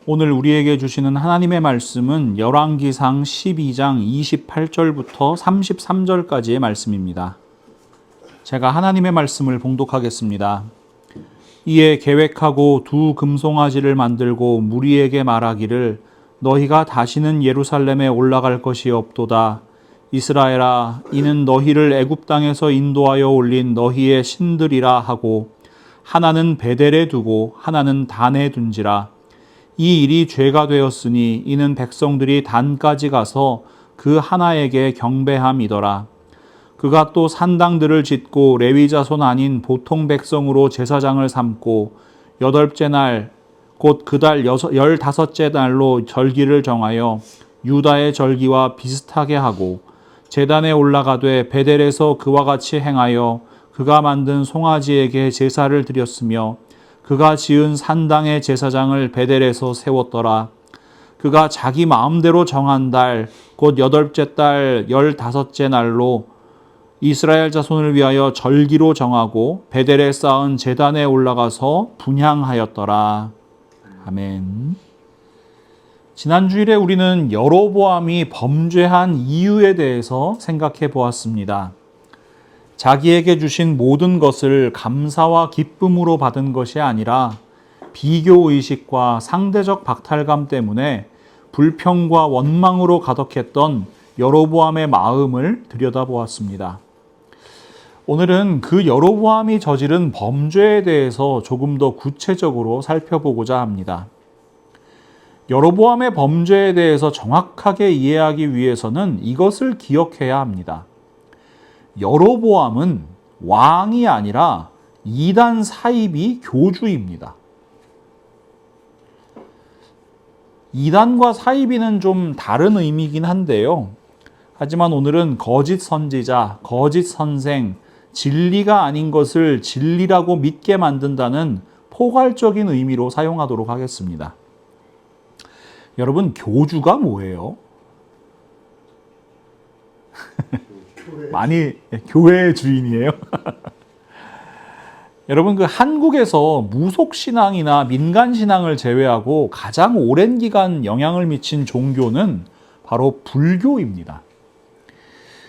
오늘 우리에게 주시는 하나님의 말씀은 열왕기상 12장 28절부터 33절까지의 말씀입니다. 제가 하나님의 말씀을 봉독하겠습니다. 이에 계획하고 두 금송아지를 만들고 무리에게 말하기를 너희가 다시는 예루살렘에 올라갈 것이 없도다. 이스라엘아, 이는 너희를 애굽 땅에서 인도하여 올린 너희의 신들이라 하고 하나는 베델에 두고 하나는 단에 둔지라. 이 일이 죄가 되었으니 이는 백성들이 단까지 가서 그 하나에게 경배함이더라. 그가 또 산당들을 짓고 레위 자손 아닌 보통 백성으로 제사장을 삼고 여덟째 날 곧 그달 15째 날로 절기를 정하여 유다의 절기와 비슷하게 하고 제단에 올라가되 베델에서 그와 같이 행하여 그가 만든 송아지에게 제사를 드렸으며 그가 지은 산당의 제사장을 베델에서 세웠더라. 그가 자기 마음대로 정한 달, 곧 여덟째 달 15째 날로 이스라엘 자손을 위하여 절기로 정하고 베델에 쌓은 제단에 올라가서 분향하였더라. 아멘. 지난 주일에 우리는 여로보암이 범죄한 이유에 대해서 생각해 보았습니다. 자기에게 주신 모든 것을 감사와 기쁨으로 받은 것이 아니라 비교의식과 상대적 박탈감 때문에 불평과 원망으로 가득했던 여로보암의 마음을 들여다보았습니다. 오늘은 그 여로보암이 저지른 범죄에 대해서 조금 더 구체적으로 살펴보고자 합니다. 여로보암의 범죄에 대해서 정확하게 이해하기 위해서는 이것을 기억해야 합니다. 여로보암은 왕이 아니라 이단 사이비 교주입니다. 이단과 사이비는 좀 다른 의미이긴 한데요. 하지만 오늘은 거짓 선지자, 거짓 선생, 진리가 아닌 것을 진리라고 믿게 만든다는 포괄적인 의미로 사용하도록 하겠습니다. 여러분, 교주가 뭐예요? 많이 교회의 주인이에요. 여러분, 그 한국에서 무속신앙이나 민간신앙을 제외하고 가장 오랜 기간 영향을 미친 종교는 바로 불교입니다.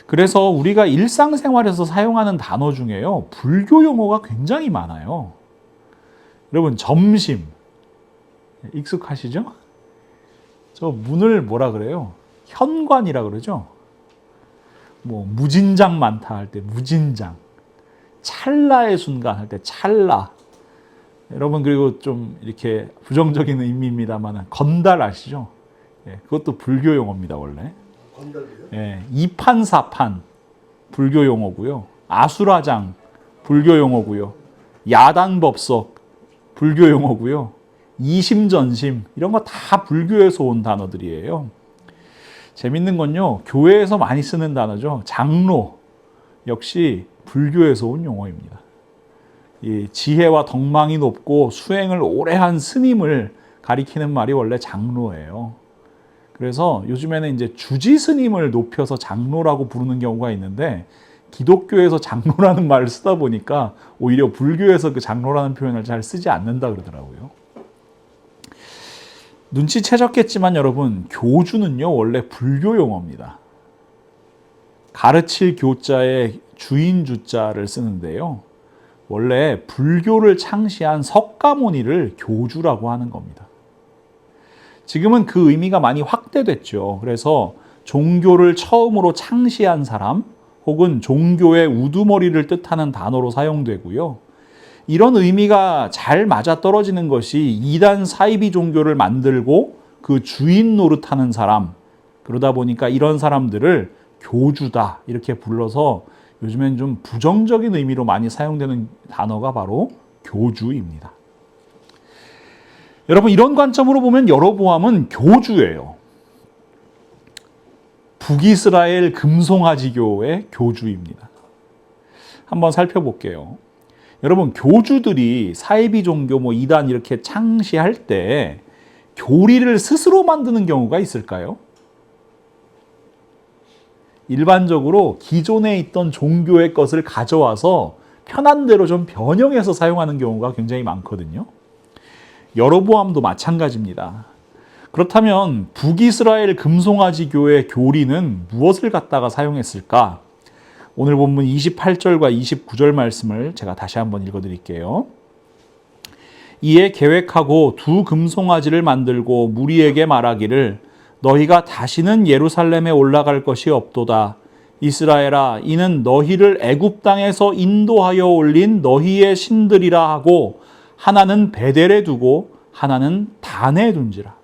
그래서 우리가 일상생활에서 사용하는 단어 중에요, 불교 용어가 굉장히 많아요. 여러분, 점심 익숙하시죠? 저 문을 뭐라 그래요? 현관이라 그러죠? 뭐 무진장 많다 할 때 무진장, 찰나의 순간 할 때 찰나. 여러분, 그리고 좀 이렇게 부정적인 의미입니다만 건달 아시죠? 예, 그것도 불교 용어입니다. 원래. 건달이요? 예, 이판사판 불교 용어고요. 아수라장 불교 용어고요. 야단법석 불교 용어고요. 이심전심 이런 거 다 불교에서 온 단어들이에요. 재밌는 건요, 교회에서 많이 쓰는 단어죠. 장로 역시 불교에서 온 용어입니다. 이 지혜와 덕망이 높고 수행을 오래 한 스님을 가리키는 말이 원래 장로예요. 그래서 요즘에는 이제 주지 스님을 높여서 장로라고 부르는 경우가 있는데, 기독교에서 장로라는 말을 쓰다 보니까 오히려 불교에서 그 장로라는 표현을 잘 쓰지 않는다 그러더라고요. 눈치채셨겠지만 여러분, 교주는요 원래 불교 용어입니다. 가르칠 교자에 주인 주자를 쓰는데요, 원래 불교를 창시한 석가모니를 교주라고 하는 겁니다. 지금은 그 의미가 많이 확대됐죠. 그래서 종교를 처음으로 창시한 사람 혹은 종교의 우두머리를 뜻하는 단어로 사용되고요. 이런 의미가 잘 맞아떨어지는 것이 이단 사이비 종교를 만들고 그 주인 노릇하는 사람, 그러다 보니까 이런 사람들을 교주다 이렇게 불러서 요즘엔 좀 부정적인 의미로 많이 사용되는 단어가 바로 교주입니다. 여러분, 이런 관점으로 보면 여로보암은 교주예요. 북이스라엘 금송아지교의 교주입니다. 한번 살펴볼게요. 여러분, 교주들이 사이비 종교, 뭐 이단 이렇게 창시할 때 교리를 스스로 만드는 경우가 있을까요? 일반적으로 기존에 있던 종교의 것을 가져와서 편한 대로 좀 변형해서 사용하는 경우가 굉장히 많거든요. 여로보암도 마찬가지입니다. 그렇다면 북이스라엘 금송아지 교의 교리는 무엇을 갖다가 사용했을까? 오늘 본문 28절과 29절 말씀을 제가 다시 한번 읽어드릴게요. 이에 계획하고 두 금송아지를 만들고 무리에게 말하기를 너희가 다시는 예루살렘에 올라갈 것이 없도다. 이스라엘아, 이는 너희를 애굽 땅에서 인도하여 올린 너희의 신들이라 하고 하나는 베델에 두고 하나는 단에 둔지라.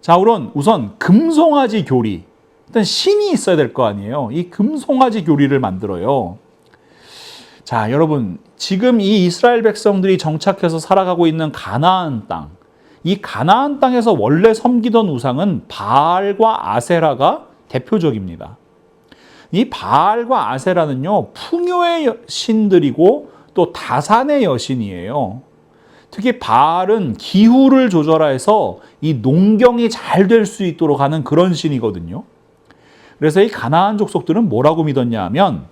자, 우선 금송아지 교리. 일단 신이 있어야 될 거 아니에요. 이 금송아지 교리를 만들어요. 자, 여러분, 지금 이 이스라엘 백성들이 정착해서 살아가고 있는 가나안 땅, 이 가나안 땅에서 원래 섬기던 우상은 바알과 아세라가 대표적입니다. 이 바알과 아세라는요, 풍요의 신들이고 또 다산의 여신이에요. 특히 바알은 기후를 조절해서 이 농경이 잘 될 수 있도록 하는 그런 신이거든요. 그래서 이 가나안 족속들은 뭐라고 믿었냐 하면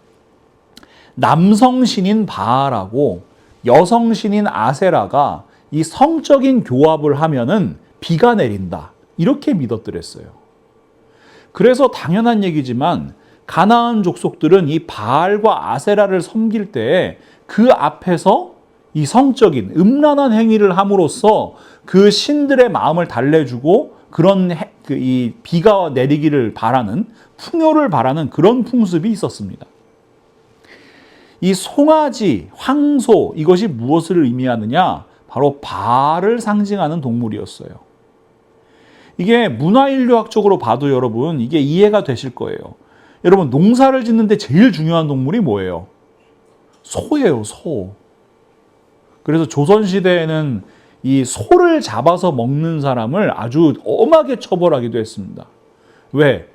남성 신인 바알하고 여성 신인 아세라가 이 성적인 교합을 하면은 비가 내린다. 이렇게 믿었더랬어요. 그래서 당연한 얘기지만 가나안 족속들은 이 바알과 아세라를 섬길 때 그 앞에서 이 성적인 음란한 행위를 함으로써 그 신들의 마음을 달래주고 그런 이 비가 내리기를 바라는 풍요를 바라는 그런 풍습이 있었습니다. 이 송아지, 황소 이것이 무엇을 의미하느냐? 바로 바알을 상징하는 동물이었어요. 이게 문화인류학적으로 봐도 여러분 이게 이해가 되실 거예요. 여러분 농사를 짓는데 제일 중요한 동물이 뭐예요? 소예요, 소. 그래서 조선시대에는 이 소를 잡아서 먹는 사람을 아주 엄하게 처벌하기도 했습니다. 왜?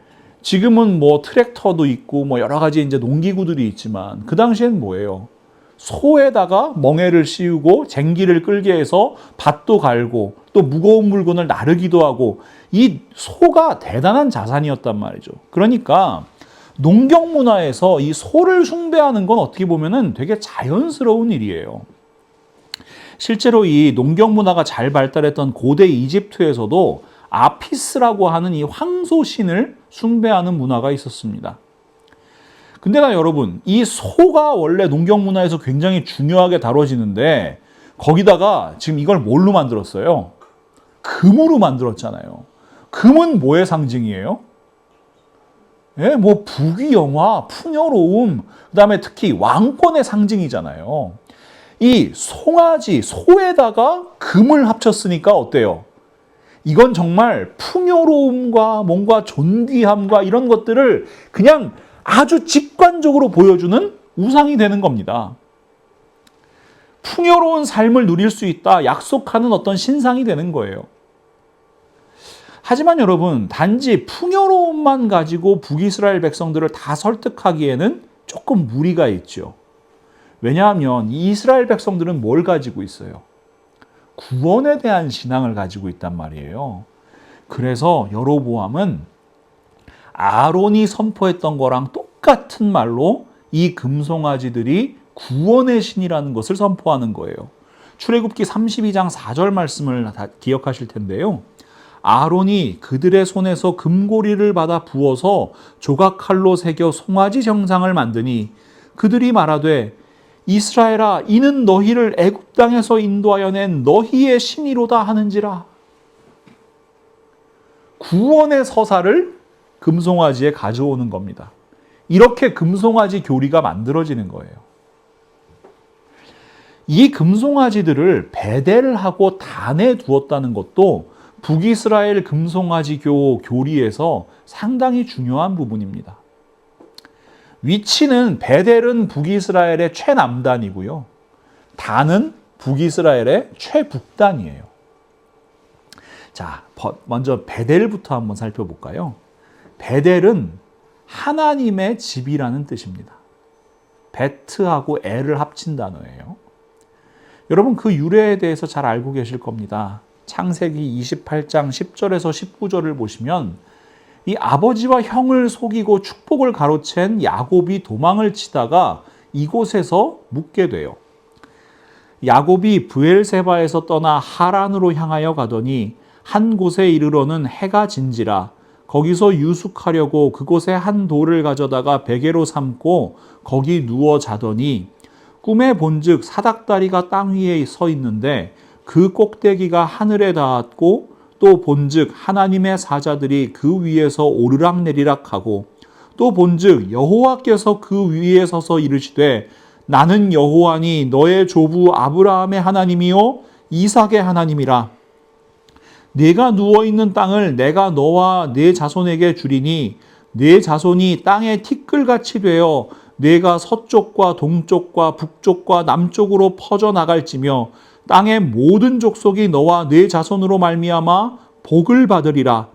지금은 뭐 트랙터도 있고 뭐 여러 가지 이제 농기구들이 있지만 그 당시엔 뭐예요? 소에다가 멍에를 씌우고 쟁기를 끌게 해서 밭도 갈고 또 무거운 물건을 나르기도 하고 이 소가 대단한 자산이었단 말이죠. 그러니까 농경 문화에서 이 소를 숭배하는 건 어떻게 보면은 되게 자연스러운 일이에요. 실제로 이 농경 문화가 잘 발달했던 고대 이집트에서도 아피스라고 하는 이 황소신을 숭배하는 문화가 있었습니다. 근데나 여러분, 이 소가 원래 농경 문화에서 굉장히 중요하게 다뤄지는데 거기다가 지금 이걸 뭘로 만들었어요? 금으로 만들었잖아요. 금은 뭐의 상징이에요? 예, 뭐 부귀영화, 풍요로움, 그다음에 특히 왕권의 상징이잖아요. 이 송아지, 소에다가 금을 합쳤으니까 어때요? 이건 정말 풍요로움과 뭔가 존귀함과 이런 것들을 그냥 아주 직관적으로 보여주는 우상이 되는 겁니다. 풍요로운 삶을 누릴 수 있다 약속하는 어떤 신상이 되는 거예요. 하지만 여러분, 단지 풍요로움만 가지고 북이스라엘 백성들을 다 설득하기에는 조금 무리가 있죠. 왜냐하면 이 이스라엘 백성들은 뭘 가지고 있어요? 구원에 대한 신앙을 가지고 있단 말이에요. 그래서 여로보암은 아론이 선포했던 거랑 똑같은 말로 이 금송아지들이 구원의 신이라는 것을 선포하는 거예요. 출애굽기 32장 4절 말씀을 다 기억하실 텐데요. 아론이 그들의 손에서 금고리를 받아 부어서 조각칼로 새겨 송아지 형상을 만드니 그들이 말하되 이스라엘아, 이는 너희를 애굽 땅에서 인도하여 낸 너희의 신이로다 하는지라. 구원의 서사를 금송아지에 가져오는 겁니다. 이렇게 금송아지 교리가 만들어지는 거예요. 이 금송아지들을 베델하고 단에 두었다는 것도 북이스라엘 금송아지교 교리에서 상당히 중요한 부분입니다. 위치는 베델은 북이스라엘의 최남단이고요. 단은 북이스라엘의 최북단이에요. 자, 먼저 베델부터 한번 살펴볼까요? 베델은 하나님의 집이라는 뜻입니다. 베트하고 엘을 합친 단어예요. 여러분 그 유래에 대해서 잘 알고 계실 겁니다. 창세기 28장 10절에서 19절을 보시면 이 아버지와 형을 속이고 축복을 가로챈 야곱이 도망을 치다가 이곳에서 묵게 돼요. 야곱이 브엘세바에서 떠나 하란으로 향하여 가더니 한 곳에 이르러는 해가 진지라. 거기서 유숙하려고 그곳에 한 돌을 가져다가 베개로 삼고 거기 누워 자더니 꿈에 본즉 사닥다리가 땅 위에 서 있는데 그 꼭대기가 하늘에 닿았고 또 본즉 하나님의 사자들이 그 위에서 오르락내리락하고 또 본즉 여호와께서 그 위에 서서 이르시되 나는 여호와니 너의 조부 아브라함의 하나님이요 이삭의 하나님이라. 네가 누워있는 땅을 내가 너와 네 자손에게 주리니 네 자손이 땅의 티끌같이 되어 네가 서쪽과 동쪽과 북쪽과 남쪽으로 퍼져나갈지며 땅의 모든 족속이 너와 네 자손으로 말미암아 복을 받으리라.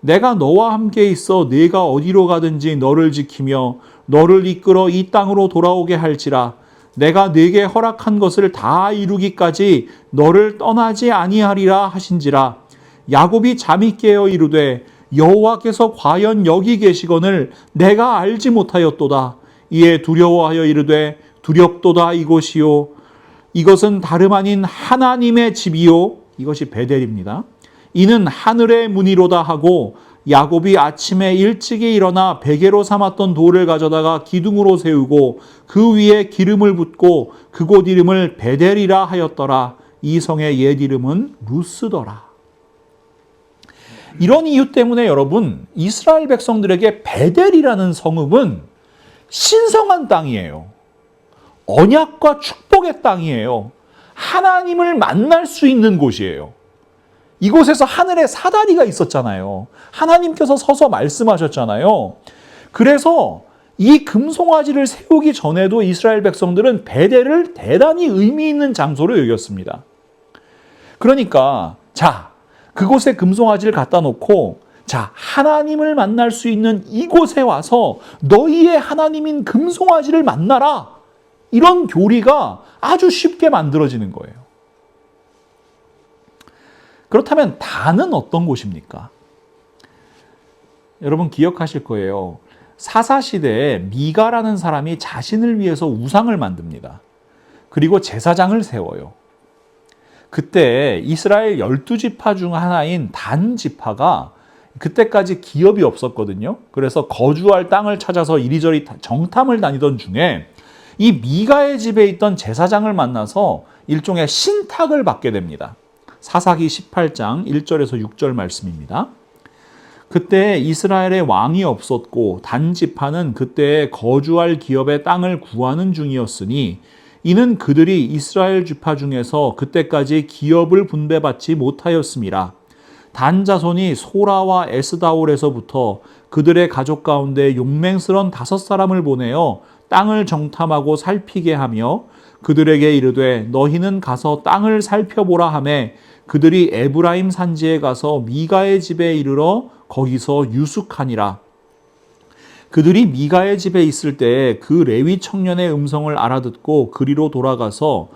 내가 너와 함께 있어 네가 어디로 가든지 너를 지키며 너를 이끌어 이 땅으로 돌아오게 할지라. 내가 네게 허락한 것을 다 이루기까지 너를 떠나지 아니하리라 하신지라. 야곱이 잠이 깨어 이르되 여호와께서 과연 여기 계시거늘 내가 알지 못하였도다. 이에 두려워하여 이르되 두렵도다 이곳이요 이것은 다름 아닌 하나님의 집이요. 이것이 베델입니다. 이는 하늘의 문이로다 하고 야곱이 아침에 일찍이 일어나 베개로 삼았던 돌을 가져다가 기둥으로 세우고 그 위에 기름을 붓고 그곳 이름을 베델이라 하였더라. 이 성의 옛 이름은 루스더라. 이런 이유 때문에 여러분 이스라엘 백성들에게 베델이라는 성읍은 신성한 땅이에요. 언약과 축복의 땅이에요. 하나님을 만날 수 있는 곳이에요. 이곳에서 하늘에 사다리가 있었잖아요. 하나님께서 서서 말씀하셨잖아요. 그래서 이 금송아지를 세우기 전에도 이스라엘 백성들은 베델을 대단히 의미 있는 장소로 여겼습니다. 그러니까 그곳에 금송아지를 갖다 놓고 하나님을 만날 수 있는 이곳에 와서 너희의 하나님인 금송아지를 만나라. 이런 교리가 아주 쉽게 만들어지는 거예요. 그렇다면 단은 어떤 곳입니까? 여러분 기억하실 거예요. 사사시대에 미가라는 사람이 자신을 위해서 우상을 만듭니다. 그리고 제사장을 세워요. 그때 이스라엘 12지파 중 하나인 단 지파가 그때까지 기업이 없었거든요. 그래서 거주할 땅을 찾아서 이리저리 정탐을 다니던 중에 이 미가의 집에 있던 제사장을 만나서 일종의 신탁을 받게 됩니다. 사사기 18장 1절에서 6절 말씀입니다. 그때 이스라엘에 왕이 없었고 단 지파는 그때 거주할 기업의 땅을 구하는 중이었으니 이는 그들이 이스라엘 지파 중에서 그때까지 기업을 분배받지 못하였음이라. 단 자손이 소라와 에스다올에서부터 그들의 가족 가운데 용맹스런 5사람을 보내어 땅을 정탐하고 살피게 하며 그들에게 이르되 너희는 가서 땅을 살펴보라 하매 그들이 에브라임 산지에 가서 미가의 집에 이르러 거기서 유숙하니라. 그들이 미가의 집에 있을 때 그 레위 청년의 음성을 알아듣고 그리로 돌아가서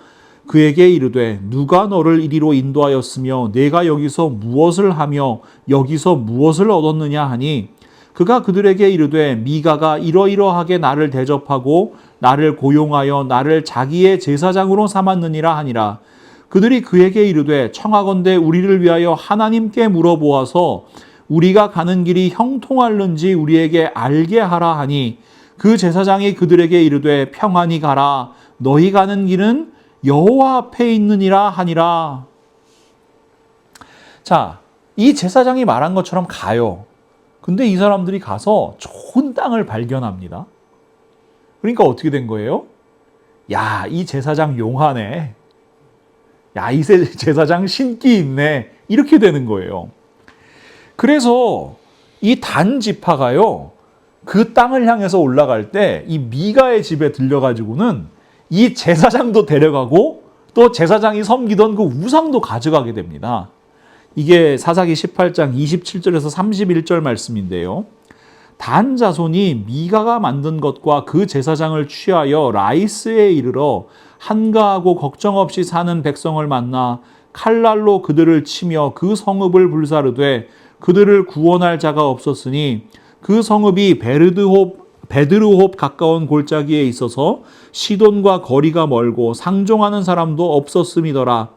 그에게 이르되 누가 너를 이리로 인도하였으며 내가 여기서 무엇을 하며 여기서 무엇을 얻었느냐 하니 그가 그들에게 이르되 미가가 이러이러하게 나를 대접하고 나를 고용하여 나를 자기의 제사장으로 삼았느니라 하니라. 그들이 그에게 이르되 청하건대 우리를 위하여 하나님께 물어보아서 우리가 가는 길이 형통할는지 우리에게 알게 하라 하니 그 제사장이 그들에게 이르되 평안히 가라. 너희 가는 길은 여호와 앞에 있느니라 하니라. 이 제사장이 말한 것처럼 가요. 근데 이 사람들이 가서 좋은 땅을 발견합니다. 그러니까 어떻게 된 거예요? 이 제사장 용하네. 이 제사장 신기 있네. 이렇게 되는 거예요. 그래서 이 단 지파가요, 그 땅을 향해서 올라갈 때 이 미가의 집에 들려가지고는 이 제사장도 데려가고 또 제사장이 섬기던 그 우상도 가져가게 됩니다. 이게 사사기 18장 27절에서 31절 말씀인데요. 단 자손이 미가가 만든 것과 그 제사장을 취하여 라이스에 이르러 한가하고 걱정 없이 사는 백성을 만나 칼날로 그들을 치며 그 성읍을 불사르되 그들을 구원할 자가 없었으니 그 성읍이 베드르홉 가까운 골짜기에 있어서 시돈과 거리가 멀고 상종하는 사람도 없었음이더라.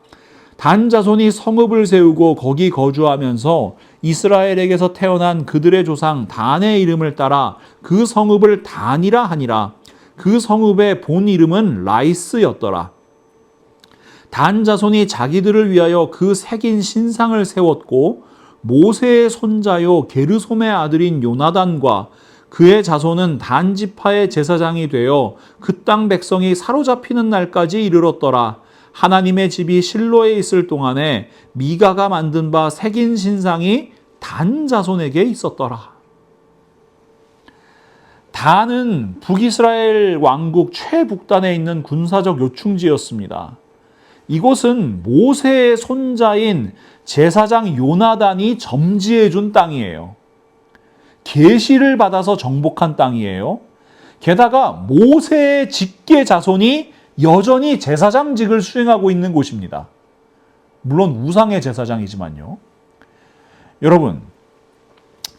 단 자손이 성읍을 세우고 거기 거주하면서 이스라엘에게서 태어난 그들의 조상 단의 이름을 따라 그 성읍을 단이라 하니라. 그 성읍의 본 이름은 라이스였더라. 단 자손이 자기들을 위하여 그 새긴 신상을 세웠고 모세의 손자요 게르솜의 아들인 요나단과 그의 자손은 단 지파의 제사장이 되어 그 땅 백성이 사로잡히는 날까지 이르렀더라. 하나님의 집이 실로에 있을 동안에 미가가 만든 바 새긴 신상이 단 자손에게 있었더라. 단은 북이스라엘 왕국 최북단에 있는 군사적 요충지였습니다. 이곳은 모세의 손자인 제사장 요나단이 점지해 준 땅이에요. 계시를 받아서 정복한 땅이에요. 게다가 모세의 직계 자손이 여전히 제사장직을 수행하고 있는 곳입니다. 물론 우상의 제사장이지만요. 여러분,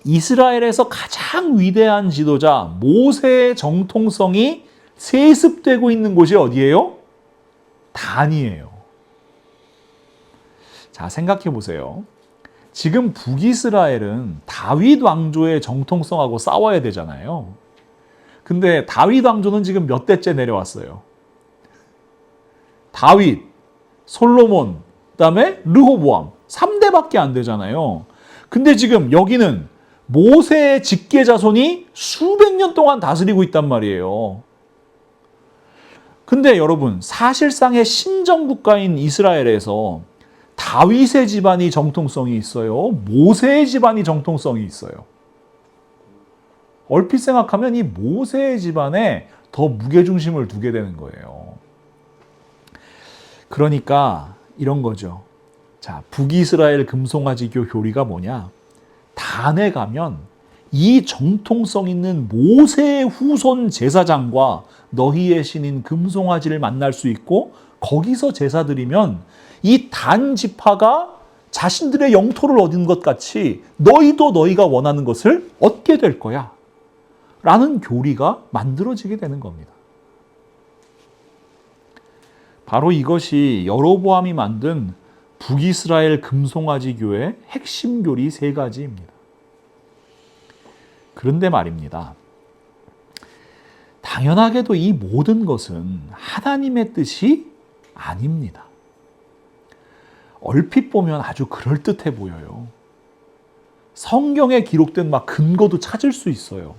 이스라엘에서 가장 위대한 지도자 모세의 정통성이 세습되고 있는 곳이 어디예요? 단이에요. 자, 생각해 보세요. 지금 북이스라엘은 다윗 왕조의 정통성하고 싸워야 되잖아요. 근데 다윗 왕조는 지금 몇 대째 내려왔어요? 다윗, 솔로몬, 그다음에 르호보암 3대밖에 안 되잖아요. 근데 지금 여기는 모세의 직계 자손이 수백 년 동안 다스리고 있단 말이에요. 근데 여러분, 사실상의 신정국가인 이스라엘에서 다윗의 집안이 정통성이 있어요. 모세의 집안이 정통성이 있어요. 얼핏 생각하면 이 모세의 집안에 더 무게중심을 두게 되는 거예요. 그러니까 이런 거죠. 자, 북이스라엘 금송아지교 교리가 뭐냐? 단에 가면 이 정통성 있는 모세의 후손 제사장과 너희의 신인 금송아지를 만날 수 있고 거기서 제사 드리면 이 단 지파가 자신들의 영토를 얻은 것 같이 너희도 너희가 원하는 것을 얻게 될 거야 라는 교리가 만들어지게 되는 겁니다. 바로 이것이 여로보암이 만든 북이스라엘 금송아지 교회의 핵심 교리 3가지입니다. 그런데 말입니다. 당연하게도 이 모든 것은 하나님의 뜻이 아닙니다. 얼핏 보면 아주 그럴듯해 보여요. 성경에 기록된 막 근거도 찾을 수 있어요.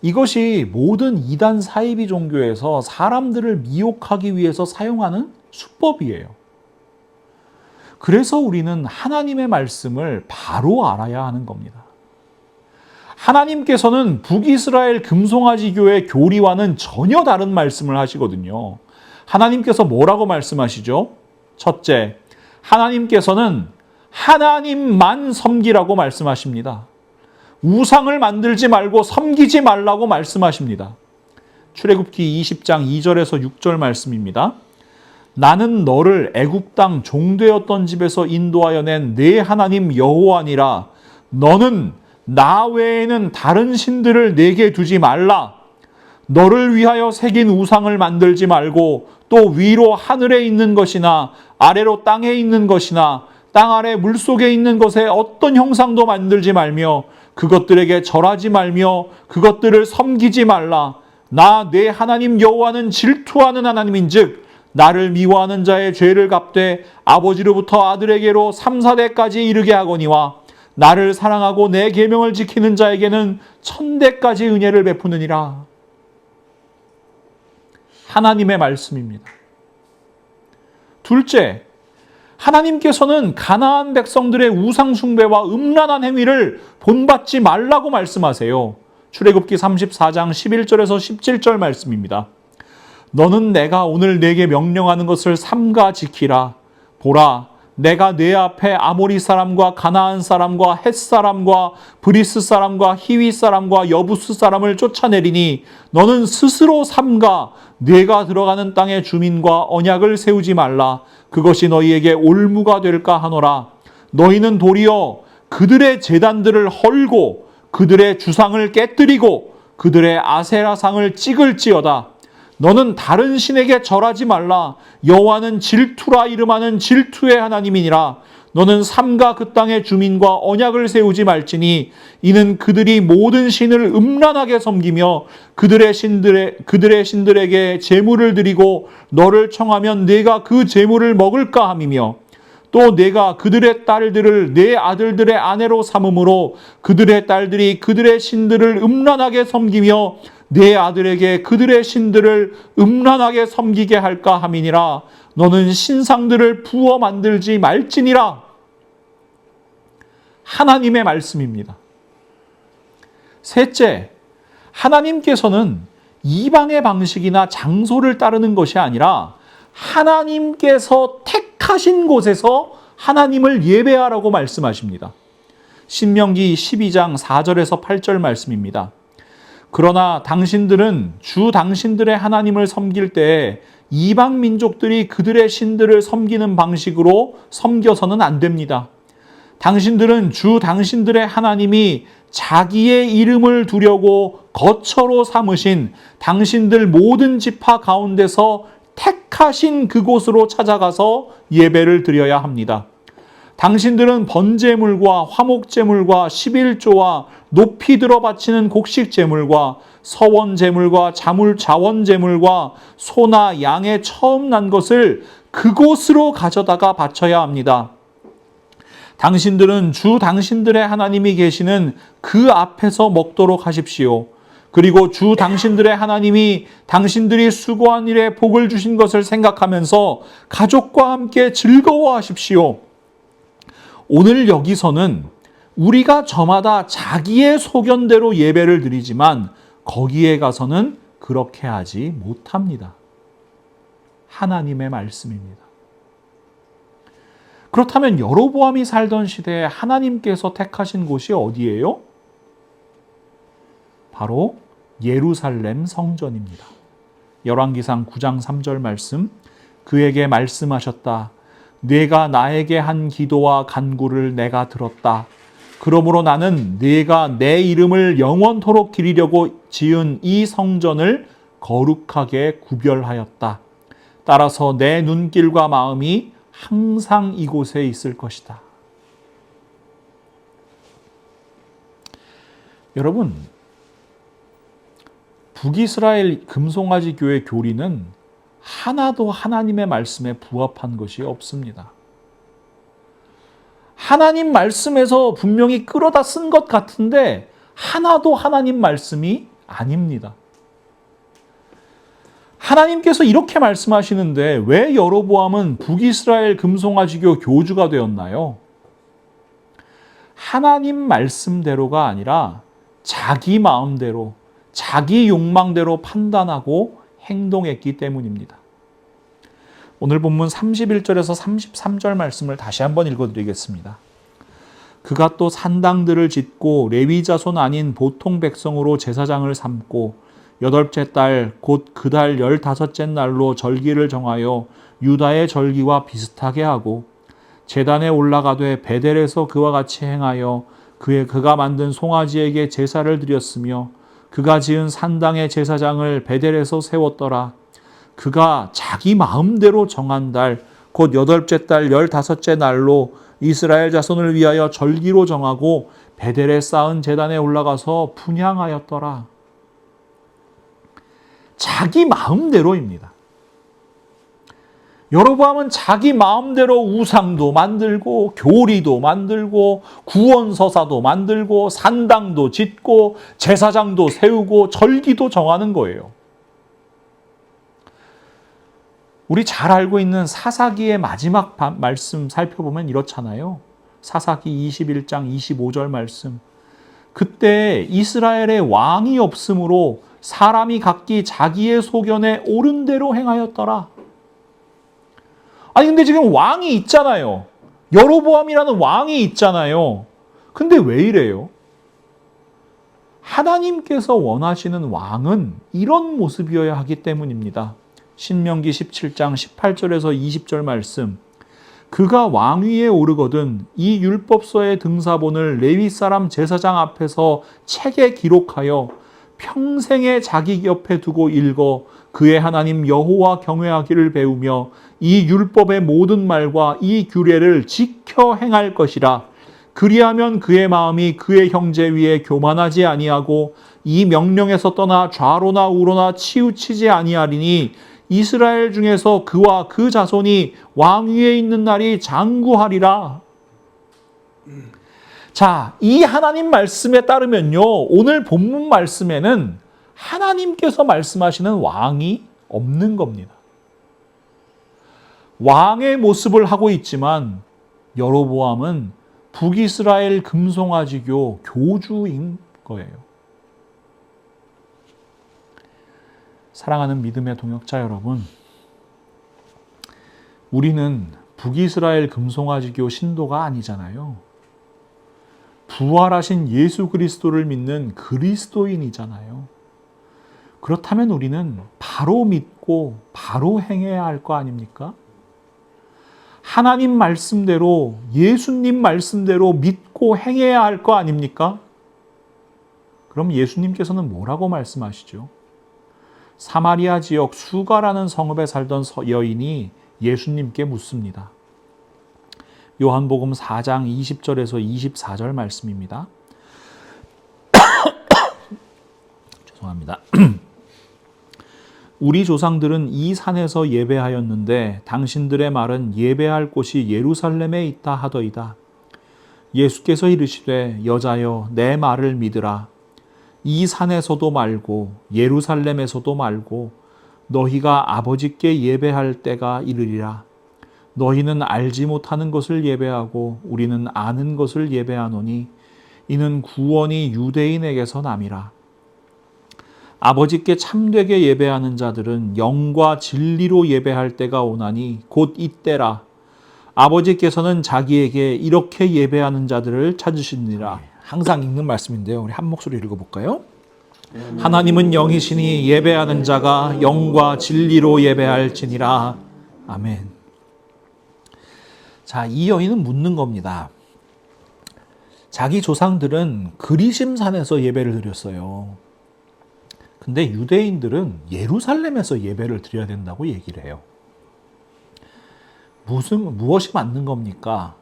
이것이 모든 이단 사이비 종교에서 사람들을 미혹하기 위해서 사용하는 수법이에요. 그래서 우리는 하나님의 말씀을 바로 알아야 하는 겁니다. 하나님께서는 북이스라엘 금송아지 교회 교리와는 전혀 다른 말씀을 하시거든요. 하나님께서 뭐라고 말씀하시죠? 첫째, 하나님께서는 하나님만 섬기라고 말씀하십니다. 우상을 만들지 말고 섬기지 말라고 말씀하십니다. 출애굽기 20장 2절에서 6절 말씀입니다. 나는 너를 애굽 땅 종되었던 집에서 인도하여 낸 내 하나님 여호와니라. 너는 나 외에는 다른 신들을 내게 두지 말라. 너를 위하여 새긴 우상을 만들지 말고 또 위로 하늘에 있는 것이나 아래로 땅에 있는 것이나 땅 아래 물속에 있는 것에 어떤 형상도 만들지 말며 그것들에게 절하지 말며 그것들을 섬기지 말라. 나 내 하나님 여호와는 질투하는 하나님인즉 나를 미워하는 자의 죄를 갚되 아버지로부터 아들에게로 3, 4대까지 이르게 하거니와 나를 사랑하고 내 계명을 지키는 자에게는 1000대까지 은혜를 베푸느니라. 하나님의 말씀입니다. 둘째, 하나님께서는 가나안 백성들의 우상 숭배와 음란한 행위를 본받지 말라고 말씀하세요. 출애굽기 34장 11절에서 17절 말씀입니다. 너는 내가 오늘 내게 명령하는 것을 삼가 지키라. 보라, 내가 내 앞에 아모리 사람과 가나안 사람과 헷 사람과 브리스 사람과 히위 사람과 여부스 사람을 쫓아내리니 너는 스스로 삼가 네가 들어가는 땅의 주민과 언약을 세우지 말라. 그것이 너희에게 올무가 될까 하노라. 너희는 도리어 그들의 제단들을 헐고 그들의 주상을 깨뜨리고 그들의 아세라상을 찍을지어다. 너는 다른 신에게 절하지 말라. 여호와는 질투라 이름하는 질투의 하나님이니라. 너는 삼가 그 땅의 주민과 언약을 세우지 말지니 이는 그들이 모든 신을 음란하게 섬기며 그들의 신들에게 제물을 드리고 너를 청하면 내가 그 제물을 먹을까 함이며 또 내가 그들의 딸들을 내 아들들의 아내로 삼음으로 그들의 딸들이 그들의 신들을 음란하게 섬기며 내 아들에게 그들의 신들을 음란하게 섬기게 할까 함이니라. 너는 신상들을 부어 만들지 말지니라. 하나님의 말씀입니다. 셋째, 하나님께서는 이방의 방식이나 장소를 따르는 것이 아니라 하나님께서 택하신 곳에서 하나님을 예배하라고 말씀하십니다. 신명기 12장 4절에서 8절 말씀입니다. 그러나 당신들은 주 당신들의 하나님을 섬길 때 이방 민족들이 그들의 신들을 섬기는 방식으로 섬겨서는 안 됩니다. 당신들은 주 당신들의 하나님이 자기의 이름을 두려고 거처로 삼으신 당신들 모든 지파 가운데서 택하신 그곳으로 찾아가서 예배를 드려야 합니다. 당신들은 번제물과 화목제물과 11조와 높이 들어 바치는 곡식제물과 서원제물과 자원제물과 소나 양의 처음 난 것을 그곳으로 가져다가 바쳐야 합니다. 당신들은 주 당신들의 하나님이 계시는 그 앞에서 먹도록 하십시오. 그리고 주 당신들의 하나님이 당신들이 수고한 일에 복을 주신 것을 생각하면서 가족과 함께 즐거워하십시오. 오늘 여기서는 우리가 저마다 자기의 소견대로 예배를 드리지만 거기에 가서는 그렇게 하지 못합니다. 하나님의 말씀입니다. 그렇다면 여로보암이 살던 시대에 하나님께서 택하신 곳이 어디예요? 바로 예루살렘 성전입니다. 열왕기상 9장 3절 말씀, 그에게 말씀하셨다. 네가 나에게 한 기도와 간구를 내가 들었다. 그러므로 나는 네가 내 이름을 영원토록 기리려고 지은 이 성전을 거룩하게 구별하였다. 따라서 내 눈길과 마음이 항상 이곳에 있을 것이다. 여러분, 북이스라엘 금송아지 교회 교리는 하나도 하나님의 말씀에 부합한 것이 없습니다. 하나님 말씀에서 분명히 끌어다 쓴 것 같은데 하나도 하나님 말씀이 아닙니다. 하나님께서 이렇게 말씀하시는데 왜 여로보암은 북이스라엘 금송아지교 교주가 되었나요? 하나님 말씀대로가 아니라 자기 마음대로, 자기 욕망대로 판단하고 행동했기 때문입니다. 오늘 본문 31절에서 33절 말씀을 다시 한번 읽어드리겠습니다. 그가 또 산당들을 짓고 레위 자손 아닌 보통 백성으로 제사장을 삼고 여덟째 달 곧 그 달 15째 날로 절기를 정하여 유다의 절기와 비슷하게 하고 제단에 올라가되 베델에서 그와 같이 행하여 그가 만든 송아지에게 제사를 드렸으며 그가 지은 산당의 제사장을 베델에서 세웠더라. 그가 자기 마음대로 정한 달 곧 8째 달 15째 날로 이스라엘 자손을 위하여 절기로 정하고 베델에 쌓은 제단에 올라가서 분향하였더라. 자기 마음대로입니다. 여로보암은 자기 마음대로 우상도 만들고 교리도 만들고 구원서사도 만들고 산당도 짓고 제사장도 세우고 절기도 정하는 거예요. 우리 잘 알고 있는 사사기의 마지막 말씀 살펴보면 이렇잖아요. 사사기 21장 25절 말씀. 그때 이스라엘의 왕이 없으므로 사람이 각기 자기의 소견에 옳은 대로 행하였더라. 아니 근데 지금 왕이 있잖아요. 여로보암이라는 왕이 있잖아요. 근데 왜 이래요? 하나님께서 원하시는 왕은 이런 모습이어야 하기 때문입니다. 신명기 17장 18절에서 20절 말씀. 그가 왕위에 오르거든 이 율법서의 등사본을 레위 사람 제사장 앞에서 책에 기록하여 평생에 자기 옆에 두고 읽어 그의 하나님 여호와 경외하기를 배우며 이 율법의 모든 말과 이 규례를 지켜 행할 것이라. 그리하면 그의 마음이 그의 형제 위에 교만하지 아니하고 이 명령에서 떠나 좌로나 우로나 치우치지 아니하리니 이스라엘 중에서 그와 그 자손이 왕 위에 있는 날이 장구하리라. 자, 이 하나님 말씀에 따르면요, 오늘 본문 말씀에는 하나님께서 말씀하시는 왕이 없는 겁니다. 왕의 모습을 하고 있지만 여로보암은 북이스라엘 금송아지교 교주인 거예요. 사랑하는 믿음의 동역자 여러분, 우리는 북이스라엘 금송아지교 신도가 아니잖아요. 부활하신 예수 그리스도를 믿는 그리스도인이잖아요. 그렇다면 우리는 바로 믿고 바로 행해야 할 거 아닙니까? 하나님 말씀대로, 예수님 말씀대로 믿고 행해야 할 거 아닙니까? 그럼 예수님께서는 뭐라고 말씀하시죠? 사마리아 지역 수가라는 성읍에 살던 여인이 예수님께 묻습니다. 요한복음 4장 20절에서 24절 말씀입니다. 죄송합니다. 우리 조상들은 이 산에서 예배하였는데 당신들의 말은 예배할 곳이 예루살렘에 있다 하더이다. 예수께서 이르시되 여자여 내 말을 믿으라. 이 산에서도 말고 예루살렘에서도 말고 너희가 아버지께 예배할 때가 이르리라. 너희는 알지 못하는 것을 예배하고 우리는 아는 것을 예배하노니 이는 구원이 유대인에게서 남이라. 아버지께 참되게 예배하는 자들은 영과 진리로 예배할 때가 오나니 곧 이때라. 아버지께서는 자기에게 이렇게 예배하는 자들을 찾으시니라. 항상 읽는 말씀인데요. 우리 한 목소리 읽어볼까요? 하나님은 영이시니 예배하는 자가 영과 진리로 예배할지니라. 아멘. 자, 이 여인은 묻는 겁니다. 자기 조상들은 그리심산에서 예배를 드렸어요. 근데 유대인들은 예루살렘에서 예배를 드려야 된다고 얘기를 해요. 무엇이 맞는 겁니까?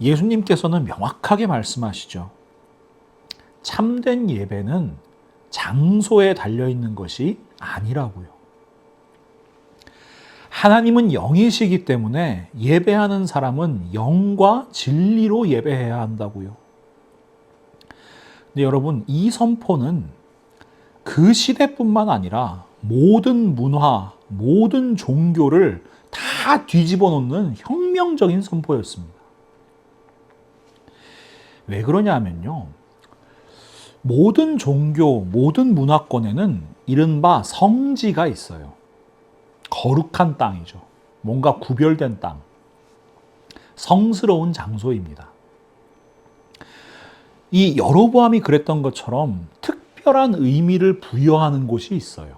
예수님께서는 명확하게 말씀하시죠. 참된 예배는 장소에 달려있는 것이 아니라고요. 하나님은 영이시기 때문에 예배하는 사람은 영과 진리로 예배해야 한다고요. 근데 여러분, 이 선포는 그 시대뿐만 아니라 모든 문화, 모든 종교를 다 뒤집어 놓는 혁명적인 선포였습니다. 왜 그러냐면요. 모든 종교, 모든 문화권에는 이른바 성지가 있어요. 거룩한 땅이죠. 뭔가 구별된 땅. 성스러운 장소입니다. 이 여로보암이 그랬던 것처럼 특별한 의미를 부여하는 곳이 있어요.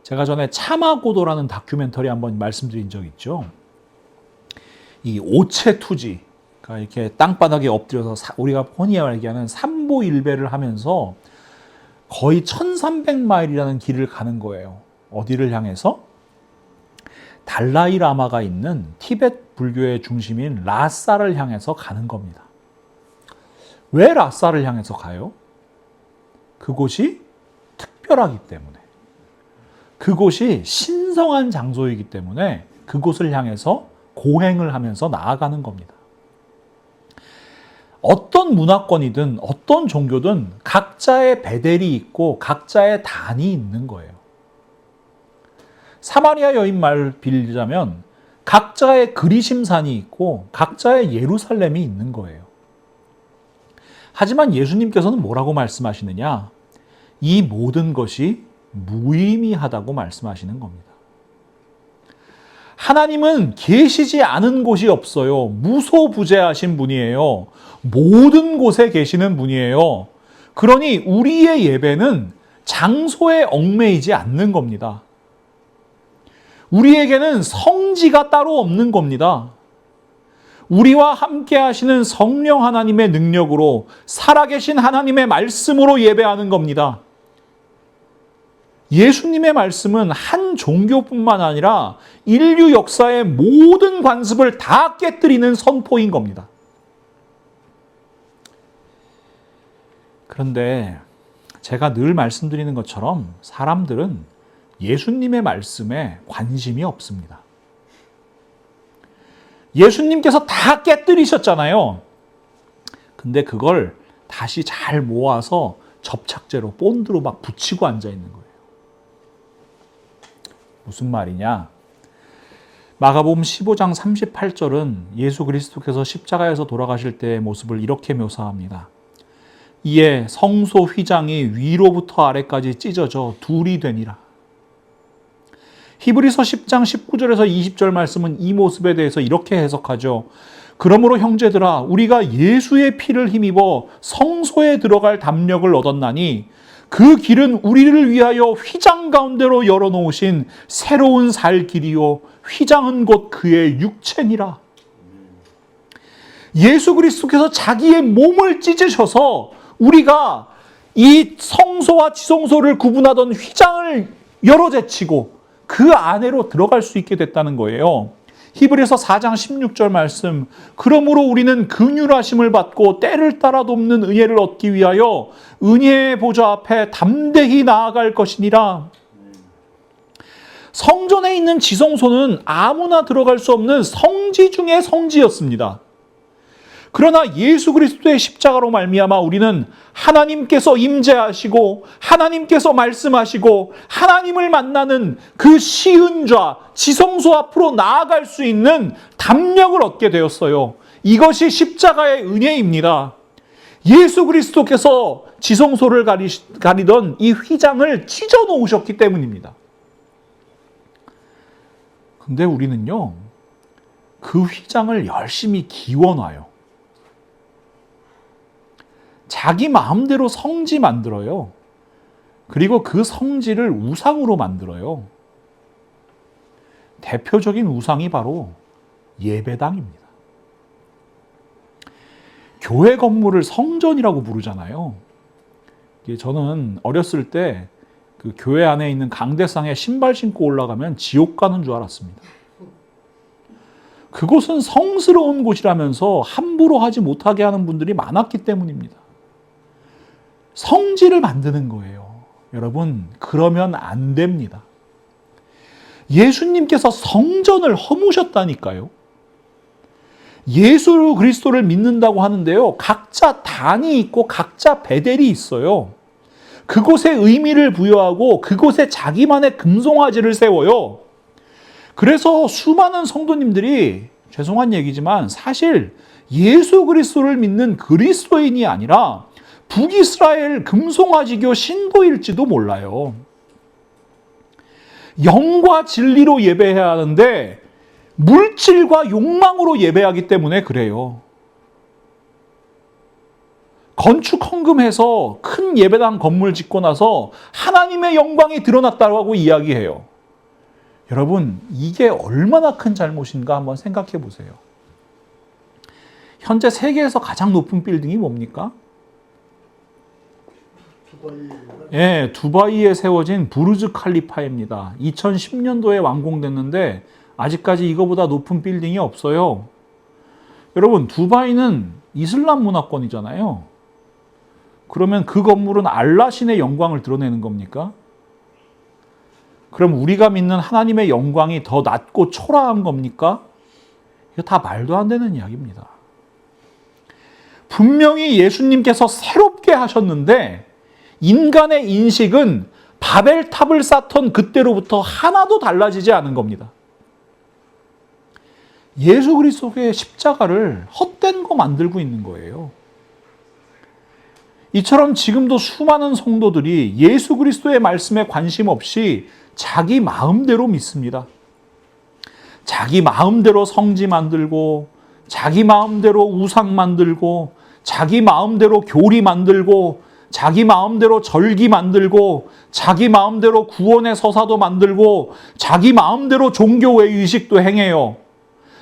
제가 전에 차마고도라는 다큐멘터리 한번 말씀드린 적 있죠. 이 오체투지, 그러니까 이렇게 땅바닥에 엎드려서 우리가 흔히 얘기하는 삼보일배를 하면서 거의 1300마일이라는 길을 가는 거예요. 어디를 향해서? 달라이 라마가 있는 티베트 불교의 중심인 라사를 향해서 가는 겁니다. 왜 라사를 향해서 가요? 그곳이 특별하기 때문에. 그곳이 신성한 장소이기 때문에 그곳을 향해서 고행을 하면서 나아가는 겁니다. 어떤 문화권이든 어떤 종교든 각자의 베델이 있고 각자의 단이 있는 거예요. 사마리아 여인 말 빌리자면 각자의 그리심산이 있고 각자의 예루살렘이 있는 거예요. 하지만 예수님께서는 뭐라고 말씀하시느냐? 이 모든 것이 무의미하다고 말씀하시는 겁니다. 하나님은 계시지 않은 곳이 없어요. 무소부재하신 분이에요. 모든 곳에 계시는 분이에요. 그러니 우리의 예배는 장소에 얽매이지 않는 겁니다. 우리에게는 성지가 따로 없는 겁니다. 우리와 함께 하시는 성령 하나님의 능력으로 살아계신 하나님의 말씀으로 예배하는 겁니다. 예수님의 말씀은 한 종교뿐만 아니라 인류 역사의 모든 관습을 다 깨뜨리는 선포인 겁니다. 그런데 제가 늘 말씀드리는 것처럼 사람들은 예수님의 말씀에 관심이 없습니다. 예수님께서 다 깨뜨리셨잖아요. 근데 그걸 다시 잘 모아서 접착제로 본드로 막 붙이고 앉아 있는 거예요. 무슨 말이냐? 마가복음 15장 38절은 예수 그리스도께서 십자가에서 돌아가실 때의 모습을 이렇게 묘사합니다. 이에 성소 휘장이 위로부터 아래까지 찢어져 둘이 되니라. 히브리서 10장 19절에서 20절 말씀은 이 모습에 대해서 이렇게 해석하죠. 그러므로 형제들아 우리가 예수의 피를 힘입어 성소에 들어갈 담력을 얻었나니 그 길은 우리를 위하여 휘장 가운데로 열어놓으신 새로운 살 길이요 휘장은 곧 그의 육체니라. 예수 그리스도께서 자기의 몸을 찢으셔서 우리가 이 성소와 지성소를 구분하던 휘장을 열어제치고 그 안으로 들어갈 수 있게 됐다는 거예요. 히브리서 4장 16절 말씀, 그러므로 우리는 긍휼하심을 받고 때를 따라 돕는 은혜를 얻기 위하여 은혜의 보좌 앞에 담대히 나아갈 것이니라. 성전에 있는 지성소는 아무나 들어갈 수 없는 성지 중의 성지였습니다. 그러나 예수 그리스도의 십자가로 말미암아 우리는 하나님께서 임재하시고 하나님께서 말씀하시고 하나님을 만나는 그 시은좌 지성소 앞으로 나아갈 수 있는 담력을 얻게 되었어요. 이것이 십자가의 은혜입니다. 예수 그리스도께서 지성소를 가리던 이 휘장을 찢어 놓으셨기 때문입니다. 근데 우리는요, 그 휘장을 열심히 기워놔요. 자기 마음대로 성지 만들어요. 그리고 그 성지를 우상으로 만들어요. 대표적인 우상이 바로 예배당입니다. 교회 건물을 성전이라고 부르잖아요. 저는 어렸을 때 그 교회 안에 있는 강대상에 신발 신고 올라가면 지옥 가는 줄 알았습니다. 그곳은 성스러운 곳이라면서 함부로 하지 못하게 하는 분들이 많았기 때문입니다. 성지를 만드는 거예요. 여러분, 그러면 안 됩니다. 예수님께서 성전을 허무셨다니까요. 예수 그리스도를 믿는다고 하는데요, 각자 단이 있고 각자 베델이 있어요. 그곳에 의미를 부여하고 그곳에 자기만의 금송아지를 세워요. 그래서 수많은 성도님들이, 죄송한 얘기지만 사실 예수 그리스도를 믿는 그리스도인이 아니라 북이스라엘 금송아지교 신도일지도 몰라요. 영과 진리로 예배해야 하는데 물질과 욕망으로 예배하기 때문에 그래요. 건축 헌금해서 큰 예배당 건물 짓고 나서 하나님의 영광이 드러났다고 이야기해요. 여러분, 이게 얼마나 큰 잘못인가 한번 생각해 보세요. 현재 세계에서 가장 높은 빌딩이 뭡니까? 예, 두바이에 세워진 부르즈 칼리파입니다. 2010년도에 완공됐는데 아직까지 이거보다 높은 빌딩이 없어요. 여러분, 두바이는 이슬람 문화권이잖아요. 그러면 그 건물은 알라신의 영광을 드러내는 겁니까? 그럼 우리가 믿는 하나님의 영광이 더 낮고 초라한 겁니까? 이거 다 말도 안 되는 이야기입니다. 분명히 예수님께서 새롭게 하셨는데 인간의 인식은 바벨탑을 쌓던 그때로부터 하나도 달라지지 않은 겁니다. 예수 그리스도의 십자가를 헛된 거 만들고 있는 거예요. 이처럼 지금도 수많은 성도들이 예수 그리스도의 말씀에 관심 없이 자기 마음대로 믿습니다. 자기 마음대로 성지 만들고, 자기 마음대로 우상 만들고, 자기 마음대로 교리 만들고, 자기 마음대로 절기 만들고, 자기 마음대로 구원의 서사도 만들고, 자기 마음대로 종교의 의식도 행해요.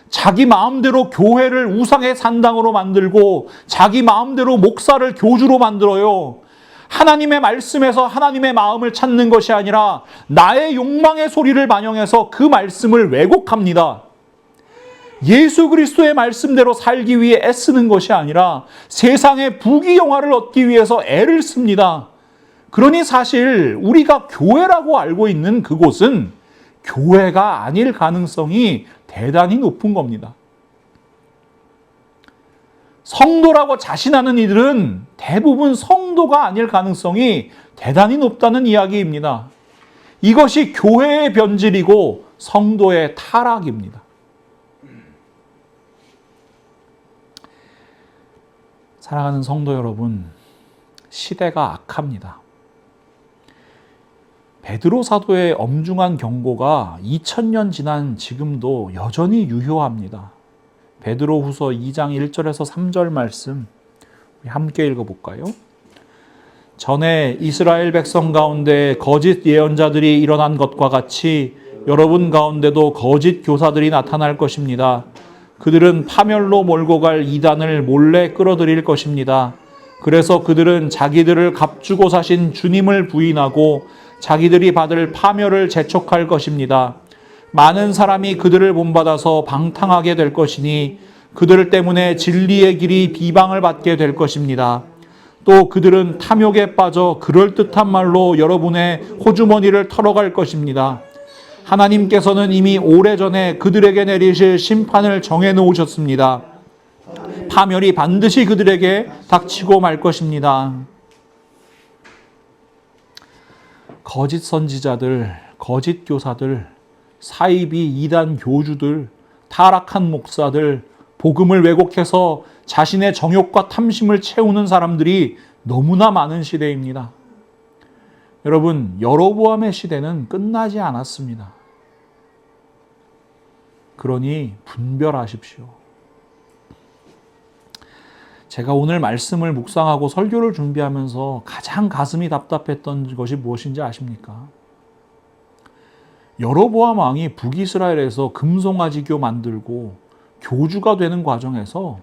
자기 마음대로 교회를 우상의 산당으로 만들고 자기 마음대로 목사를 교주로 만들어요. 하나님의 말씀에서 하나님의 마음을 찾는 것이 아니라 나의 욕망의 소리를 반영해서 그 말씀을 왜곡합니다. 예수 그리스도의 말씀대로 살기 위해 애쓰는 것이 아니라 세상의 부귀영화를 얻기 위해서 애를 씁니다. 그러니 사실 우리가 교회라고 알고 있는 그곳은 교회가 아닐 가능성이 대단히 높은 겁니다. 성도라고 자신하는 이들은 대부분 성도가 아닐 가능성이 대단히 높다는 이야기입니다. 이것이 교회의 변질이고 성도의 타락입니다. 사랑하는 성도 여러분, 시대가 악합니다. 베드로 사도의 엄중한 경고가 2000년 지난 지금도 여전히 유효합니다. 베드로 후서 2장 1절에서 3절 말씀 함께 읽어볼까요? 전에 이스라엘 백성 가운데 거짓 예언자들이 일어난 것과 같이 여러분 가운데도 거짓 교사들이 나타날 것입니다. 그들은 파멸로 몰고 갈 이단을 몰래 끌어들일 것입니다. 그래서 그들은 자기들을 값주고 사신 주님을 부인하고 자기들이 받을 파멸을 재촉할 것입니다. 많은 사람이 그들을 본받아서 방탕하게 될 것이니 그들 때문에 진리의 길이 비방을 받게 될 것입니다. 또 그들은 탐욕에 빠져 그럴듯한 말로 여러분의 호주머니를 털어갈 것입니다. 하나님께서는 이미 오래전에 그들에게 내리실 심판을 정해놓으셨습니다. 파멸이 반드시 그들에게 닥치고 말 것입니다. 거짓 선지자들, 거짓 교사들, 사이비 이단 교주들, 타락한 목사들, 복음을 왜곡해서 자신의 정욕과 탐심을 채우는 사람들이 너무나 많은 시대입니다. 여러분, 여로보암의 시대는 끝나지 않았습니다. 그러니 분별하십시오. 제가 오늘 말씀을 묵상하고 설교를 준비하면서 가장 가슴이 답답했던 것이 무엇인지 아십니까? 여로보암 왕이 북이스라엘에서 금송아지교 만들고 교주가 되는 과정에서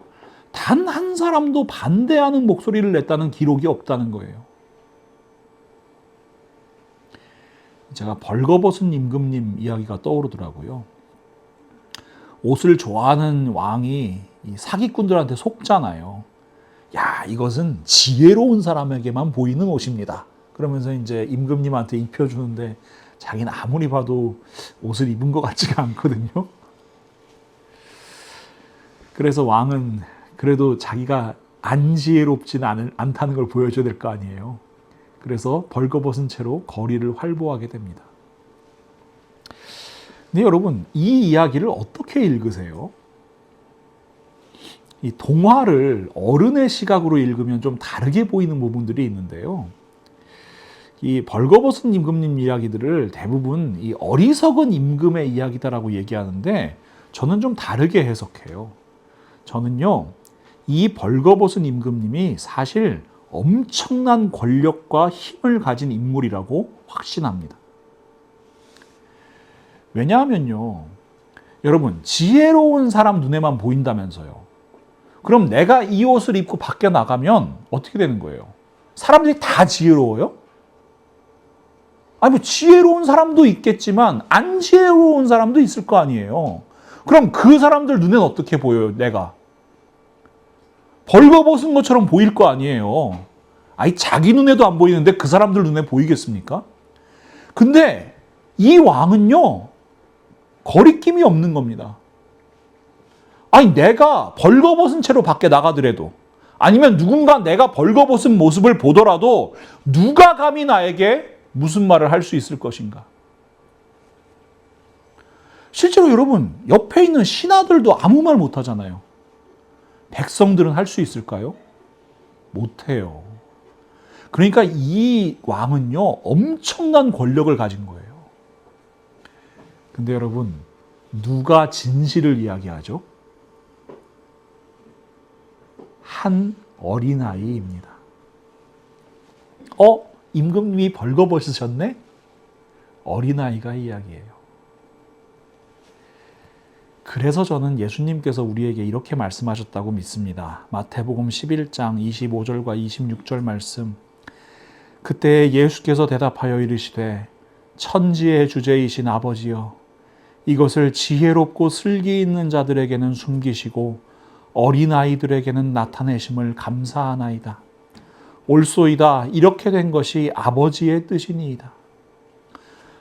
단 한 사람도 반대하는 목소리를 냈다는 기록이 없다는 거예요. 제가 벌거벗은 임금님 이야기가 떠오르더라고요. 옷을 좋아하는 왕이 이 사기꾼들한테 속잖아요. 야, 이것은 지혜로운 사람에게만 보이는 옷입니다. 그러면서 이제 임금님한테 입혀주는데 자기는 아무리 봐도 옷을 입은 것 같지가 않거든요. 그래서 왕은 그래도 자기가 안 지혜롭지는 않다는 걸 보여줘야 될 거 아니에요. 그래서 벌거벗은 채로 거리를 활보하게 됩니다. 근데 여러분, 이 이야기를 어떻게 읽으세요? 이 동화를 어른의 시각으로 읽으면 좀 다르게 보이는 부분들이 있는데요. 이 벌거벗은 임금님 이야기들을 대부분 이 어리석은 임금의 이야기다라고 얘기하는데 저는 좀 다르게 해석해요. 저는요, 이 벌거벗은 임금님이 사실 엄청난 권력과 힘을 가진 인물이라고 확신합니다. 왜냐하면요, 여러분, 지혜로운 사람 눈에만 보인다면서요. 그럼 내가 이 옷을 입고 밖에 나가면 어떻게 되는 거예요? 사람들이 다 지혜로워요? 아니, 뭐 지혜로운 사람도 있겠지만 안 지혜로운 사람도 있을 거 아니에요. 그럼 그 사람들 눈에는 어떻게 보여요, 내가? 벌거벗은 것처럼 보일 거 아니에요. 아니, 자기 눈에도 안 보이는데 그 사람들 눈에 보이겠습니까? 근데 이 왕은요, 거리낌이 없는 겁니다. 아니, 내가 벌거벗은 채로 밖에 나가더라도, 아니면 누군가 내가 벌거벗은 모습을 보더라도 누가 감히 나에게 무슨 말을 할 수 있을 것인가? 실제로 여러분, 옆에 있는 신하들도 아무 말 못하잖아요. 백성들은 할 수 있을까요? 못해요. 그러니까 이 왕은요, 엄청난 권력을 가진 거예요. 근데 여러분, 누가 진실을 이야기하죠? 한 어린아이입니다. 임금님이 벌거벗으셨네? 어린아이가 이야기해요. 그래서 저는 예수님께서 우리에게 이렇게 말씀하셨다고 믿습니다. 마태복음 11장 25절과 26절 말씀. 그때 예수께서 대답하여 이르시되 천지의 주제이신 아버지여, 이것을 지혜롭고 슬기 있는 자들에게는 숨기시고 어린아이들에게는 나타내심을 감사하나이다. 옳소이다. 이렇게 된 것이 아버지의 뜻이니이다.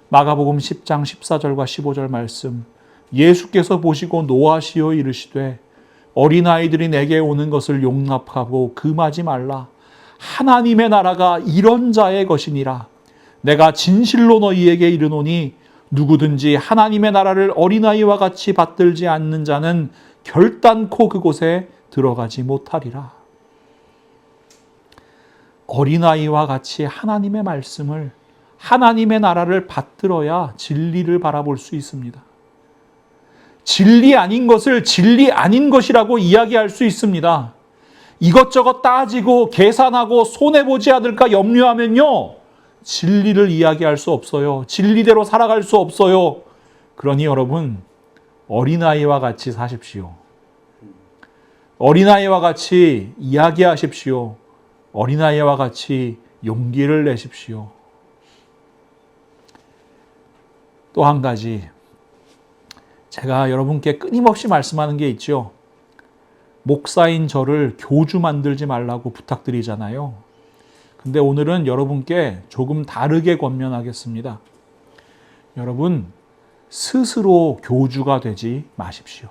마가복음 10장 14절과 15절 말씀, 예수께서 보시고 노하시어 이르시되 어린아이들이 내게 오는 것을 용납하고 금하지 말라. 하나님의 나라가 이런 자의 것이니라. 내가 진실로 너희에게 이르노니 누구든지 하나님의 나라를 어린아이와 같이 받들지 않는 자는 결단코 그곳에 들어가지 못하리라. 어린아이와 같이 하나님의 말씀을, 하나님의 나라를 받들어야 진리를 바라볼 수 있습니다. 진리 아닌 것을 진리 아닌 것이라고 이야기할 수 있습니다. 이것저것 따지고 계산하고 손해보지 않을까 염려하면요, 진리를 이야기할 수 없어요. 진리대로 살아갈 수 없어요. 그러니 여러분, 어린아이와 같이 사십시오. 어린아이와 같이 이야기하십시오. 어린아이와 같이 용기를 내십시오. 또 한 가지, 제가 여러분께 끊임없이 말씀하는 게 있죠. 목사인 저를 교주 만들지 말라고 부탁드리잖아요. 근데 오늘은 여러분께 조금 다르게 권면하겠습니다. 여러분, 스스로 교주가 되지 마십시오.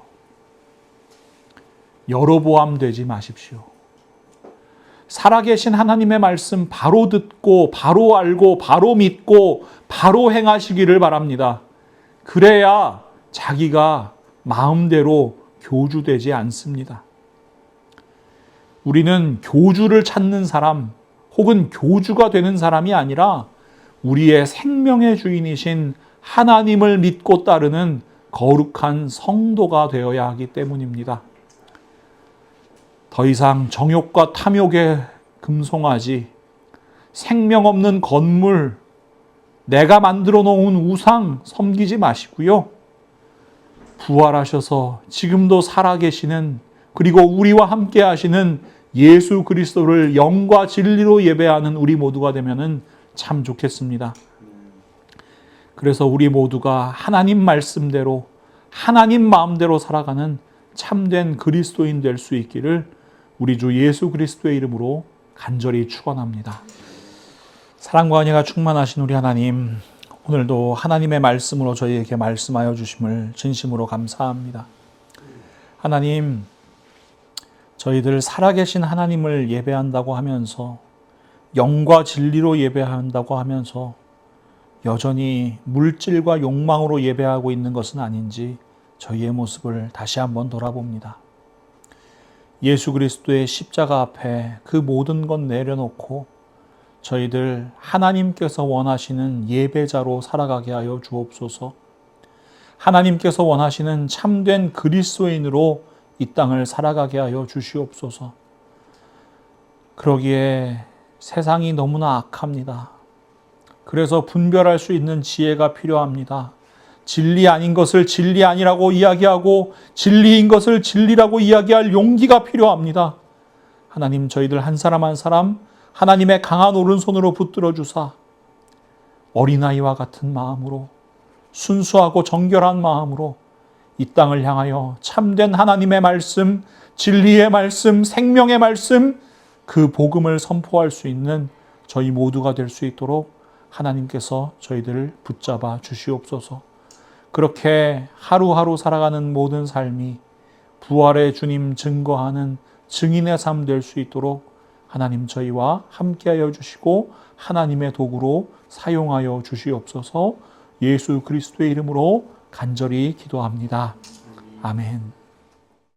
여로보암 되지 마십시오. 살아계신 하나님의 말씀 바로 듣고 바로 알고 바로 믿고 바로 행하시기를 바랍니다. 그래야 자기가 마음대로 교주되지 않습니다. 우리는 교주를 찾는 사람 혹은 교주가 되는 사람이 아니라 우리의 생명의 주인이신 하나님을 믿고 따르는 거룩한 성도가 되어야 하기 때문입니다. 더 이상 정욕과 탐욕에 금송아지, 생명 없는 건물, 내가 만들어 놓은 우상 섬기지 마시고요. 부활하셔서 지금도 살아계시는, 그리고 우리와 함께 하시는 예수 그리스도를 영과 진리로 예배하는 우리 모두가 되면은 참 좋겠습니다. 그래서 우리 모두가 하나님 말씀대로, 하나님 마음대로 살아가는 참된 그리스도인 될 수 있기를 우리 주 예수 그리스도의 이름으로 간절히 축원합니다. 사랑과 은혜가 충만하신 우리 하나님, 오늘도 하나님의 말씀으로 저희에게 말씀하여 주심을 진심으로 감사합니다. 하나님, 저희들 살아계신 하나님을 예배한다고 하면서, 영과 진리로 예배한다고 하면서 여전히 물질과 욕망으로 예배하고 있는 것은 아닌지 저희의 모습을 다시 한번 돌아봅니다. 예수 그리스도의 십자가 앞에 그 모든 것 내려놓고 저희들 하나님께서 원하시는 예배자로 살아가게 하여 주옵소서. 하나님께서 원하시는 참된 그리스도인으로 이 땅을 살아가게 하여 주시옵소서. 그러기에 세상이 너무나 악합니다. 그래서 분별할 수 있는 지혜가 필요합니다. 진리 아닌 것을 진리 아니라고 이야기하고 진리인 것을 진리라고 이야기할 용기가 필요합니다. 하나님, 저희들 한 사람 한 사람 하나님의 강한 오른손으로 붙들어 주사 어린아이와 같은 마음으로, 순수하고 정결한 마음으로 이 땅을 향하여 참된 하나님의 말씀, 진리의 말씀, 생명의 말씀, 그 복음을 선포할 수 있는 저희 모두가 될 수 있도록 하나님께서 저희들을 붙잡아 주시옵소서. 그렇게 하루하루 살아가는 모든 삶이 부활의 주님 증거하는 증인의 삶 될 수 있도록 하나님 저희와 함께하여 주시고 하나님의 도구로 사용하여 주시옵소서. 예수 그리스도의 이름으로 간절히 기도합니다. 아멘.